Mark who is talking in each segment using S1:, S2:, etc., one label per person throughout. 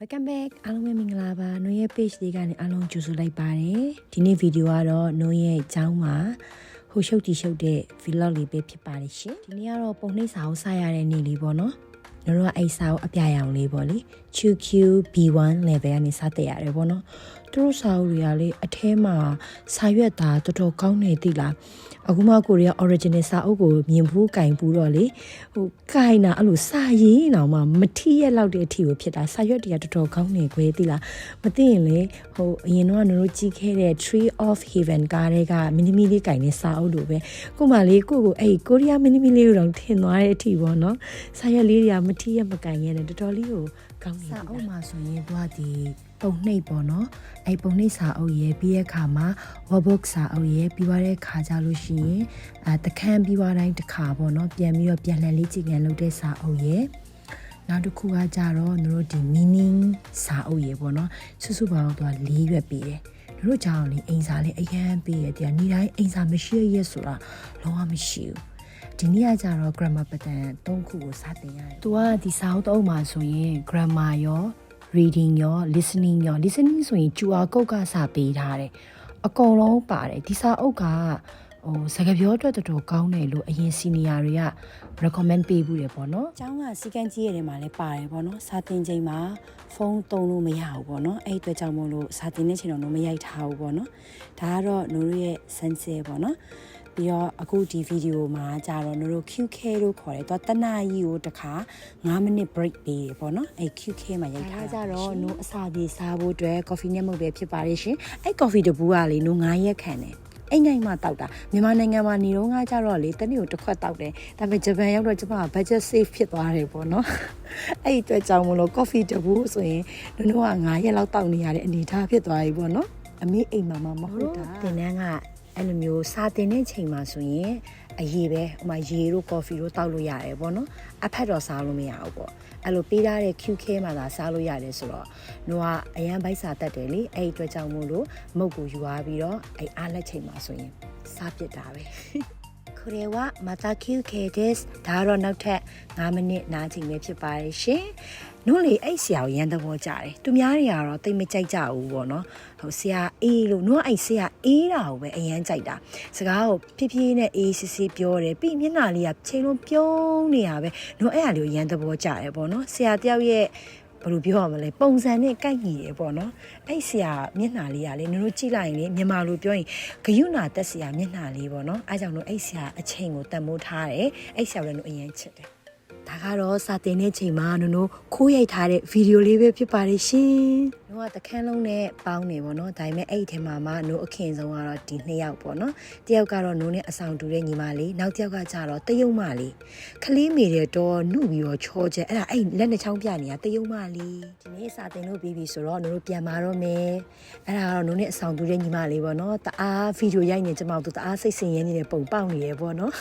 S1: Welcome back အားလုံးပဲမင်္ဂလာပါနိုးရဲ့ page လေးကနေအားလုံးကြိုဆိုလိုက်ပါတယ်ဒီနေ့ဗီဒီယိုကတော့နိုးရဲ့အကြောင်းမှာဟိုရှုပ်တီရှုပ်တဲ့ vlog လေးပဲဖြစ်ပါတယ်ရှင်ဒီနေ့ကတော့ပုံနှိပ်စာအုပ်စရတဲ့နေ့လေးပေါ့နော်နိုးတို့ကအဲ့စာအုပ်အပြရောင်လေးပေါ့လေ QQ B1 level ကနေစတက်ရတယ်ပေါ့နော်သူတို့စာအုပ်တွေကလေအထဲမှာစာရွက်သားတော်တော်ကောင်းနေသိလားအခုမှကိုရီးယား original စာအုပ်ကိုမြင်ဘူးကင်ဘူးတော့လေဟိုကင်တာအဲ့လိုစာရင်းအောင်မှမထီရက်လောက်တဲ့အထိကိုဖြစ်တာစာရွက်တွေကတော်တော်ကောင်းနေခွေသိလားမသိရင်လေဟိုအရင်တော့တို့ကြည့်ခဲ့တဲ့ Tree of Heaven ကားတွေကမင်းသမီးလေးကင်တဲ့စာအုပ်လိုပဲကိုမလေးကိုအဲ့ကိုရီးယားမင်းသမီးလေးတို့ထင်သွားတဲ့အထိပေါ့နော်စာရွက်လေးတွေကမထီရက်မကင်ရဲနဲ့တော်တော်လေးကိုကောင်းနေစာအုပ်မှာဆိုရင်သူကဒီပုံနှိပ်ပေါ့နော်အဲ့ပုံနှိပ်စာအုပ်ရဲ့ပြီးတဲ့အခါမှာ workbook စာအုပ်ရဲ့ပြီးသွားတဲ့ခါကြလို့ရှိရင်တခန်းပြီးသွားတိုင်းတစ်ခါပေါ့နော်ပြန်ပြီးတော့ပြန်လှန်လေးကြည့်ငန်းလုပ်တဲ့စာအုပ်ရဲ့နောက်တစ်ခုကကြတော့တို့ဒီ meaning စာအုပ်ရဲ့ပေါ့နော်စုစုပေါင်းတော့၄ရွက်ပေးတယ်တို့ကြောင့်လေအိမ်စာလေးအရန်ပေးတယ်တရားနေ့တိုင်းအိမ်စာမရှိရဆိုတာလုံးဝမရှိဘူးဒီနေ့ကကြတော့ grammar pattern ၃ခုကိုစတင်ရတယ်။သူကဒီစာအုပ်တော့မှာဆိုရင် grammar ရော reading ရော listening ဆိုရင် QR code ကစာပေးထားတယ်။အကုန်လုံးပါတယ်ဒီစာအုပ်ကစကားပြောအတွက်တော်တော်ကောင်းတယ်လို့အရင် senior တွေက recommend ပေးဘူးတယ်ပေါ့နော်။အကြောင်းကစီကန်းကြီးရတယ်မှာလည်းပါတယ်ပေါ့နော်။စာသင်ချိန်မှာဖုန်းသုံးလို့မရဘူးပေါ့နော်။အဲ့အတွက်ကြောင့်မို့လို့စာသင်တဲ့ချိန်တော့မရိုက်ထားဘူးပေါ့နော်။ဒါကတော့တို့ရဲ့ sensei ပေါ့နော်။ပြီးတော့အခုဒီဗီဒီယိုမှာကြာတော့တို့ QK လို့ခေါ်တယ်သူကတနာကြီးကိုတစ်ခါ9 minute break ပေးတယ်ပေါ့နော်အဲ QK မှာရိုက်ထားကြတော့တို့အစာပြေစားဖို့အတွက် coffee နဲ့မဟုတ်ပဲဖြစ်ပါလိမ့်ရှင်အဲ coffee တပူးကလေတို့9ရက်ခံတယ်အိမ်ငိုင်မှာတောက်တာမြန်မာနိုင်ငံမှာနေတော့ငါကြတော့လေတနေ့ကိုတစ်ခွက်တောက်တယ်ဒါပေမဲ့ဂျပန်ရောက်တော့ကျမက budget save ဖြစ်သွားတယ်ပေါ့နော်အဲ့ဒီအတွက်ကြောင့်မလို့ coffee တပူးဆိုရင်တို့က9ရက်လောက်တောက်နေရတဲ့အနေထားဖြစ်သွားပြီပေါ့နော်အမေအိမ်မှာမဟုတ်တာတင်တန်းကအဲ့လိုမျိုးစာတင်တဲ့ချိန်မှာဆိုရင်အရေးပဲဟိုမှာရေတို့ကော်ဖီတို့တောက်လို့ရတယ်ပေါ့နော်အဖက်တော့စားလို့မရဘူးပေါ့အဲ့လိုပေးထားတဲ့ QK မှာသာစားလို့ရတယ်ဆိုတော့တို့ကအရန်ဘိုက်စာတက်တယ်လေအဲ့ဒီအတွက်ကြောင့်မို့လို့မုတ်ကိုယူသွားပြီးတော့အဲ့အားလက်ချိန်မှာဆိုရင်စားပစ်တာပဲこれはまた休憩ですဒါတော့နောက်ထပ်9မိနစ်နားချိန်ပဲဖြစ်ပါတယ်ရှင်တို့လေအဲ့ဆရာကိုရန်သဘောကြတယ်သူများတွေကတော့တိတ်မကြိုက်ကြဘူးပေါ့နော်ဟိုဆရာအေးလို့တို့အဲ့ဆရာအေးတာကိုပဲအရန်ကြိုက်တာစကားကိုဖြည်းဖြည်းနဲ့အေးစစ်စစ်ပြောတယ်ပြီးမျက်နှာလေးကချိန်လုံးပြုံးနေတာပဲတို့အဲ့ဟာလေးကိုရန်သဘောကြတယ်ပေါ့နော်ဆရာတယောက်ရဲ့ဘယ်လိုပြောရမလဲပုံစံနဲ့ကိုက်ညီတယ်ပေါ့နော်အဲ့ဆရာမျက်နှာလေးကလေတို့ကြည့်လိုက်ရင်လေမြန်မာလိုပြောရင်ဂယုဏတက်ဆရာမျက်နှာလေးပေါ့နော်အဲကြောင့်တို့အဲ့ဆရာအချိန်ကိုတတ်မိုးထားတယ်အဲ့ဆရာလည်းတို့အရင်ချစ်တယ်ဒါကတော့စာတင်တဲ့ချိန်မှာတို့ခိုးရိုက်ထားတဲ့ဗီဒီယိုလေးပဲဖြစ်ပါတယ်ရှင်တို့ကတခန်းလုံးနဲ့ပေါင်းနေပေါ့နော်ဒါပေမဲ့အဲ့ဒီထဲမှာမှတို့အခင်ဆုံးကတော့ဒီ2ယောက်ပေါ့နော်တယောက်ကတော့တို့နဲ့အဆောင်တူတဲ့ညီမလေးနောက်တယောက်ကကြတော့တယုံမလေးခလေးမေတဲ့တော့နှုတ်ပြီးတော့ချောချက်အဲ့ဒါအဲ့လက်နှစ်ချောင်းပြနေတာတယုံမလေးဒီနေ့စာတင်လို့ပြီးပြီဆိုတော့တို့ပြန်มาတော့မယ်အဲ့ဒါကတော့တို့နဲ့အဆောင်တူတဲ့ညီမလေးပေါ့နော်တအားဗီဒီယိုရိုက်နေကြမှာသူတအားစိတ်ဆင်ရဲနေတဲ့ပုံပေါက်နေရပေါ့နော်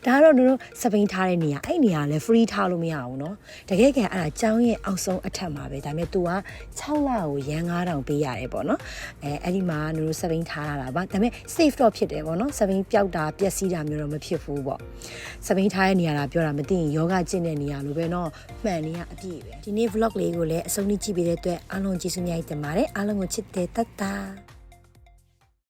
S1: ဒါကတော့တို့စပိန်ထားတဲ့နေရာအဲ့နေရာလဲ free ထားလို့မရဘူးเนาะတကယ်ကအဲ့ဒါကျောင်းရဲ့အောက်ဆုံးအထက်မှာပဲဒါပေမဲ့ तू က6လကိုရန်9000ပေးရတယ်ပေါ့เนาะအဲ့ဒီမှာတို့စပိန်ထားတာပါဒါပေမဲ့ safe တော့ဖြစ်တယ်ပေါ့เนาะစပိန်ပျောက်တာပျက်စီးတာမျိုးတော့မဖြစ်ဘူးပေါ့စပိန်ထားတဲ့နေရာလားပြောတာမသိရင်ယောဂကျင့်တဲ့နေရာလိုပဲเนาะမှန်နေရအပြည့်ပဲဒီနေ့ vlog လေးကိုလည်းအဆုံးထိကြည့်ပေးတဲ့အတွက်အားလုံးကျေးဇူးများတင်ပါတယ်အားလုံးကိုချစ်တယ်တတ်တာ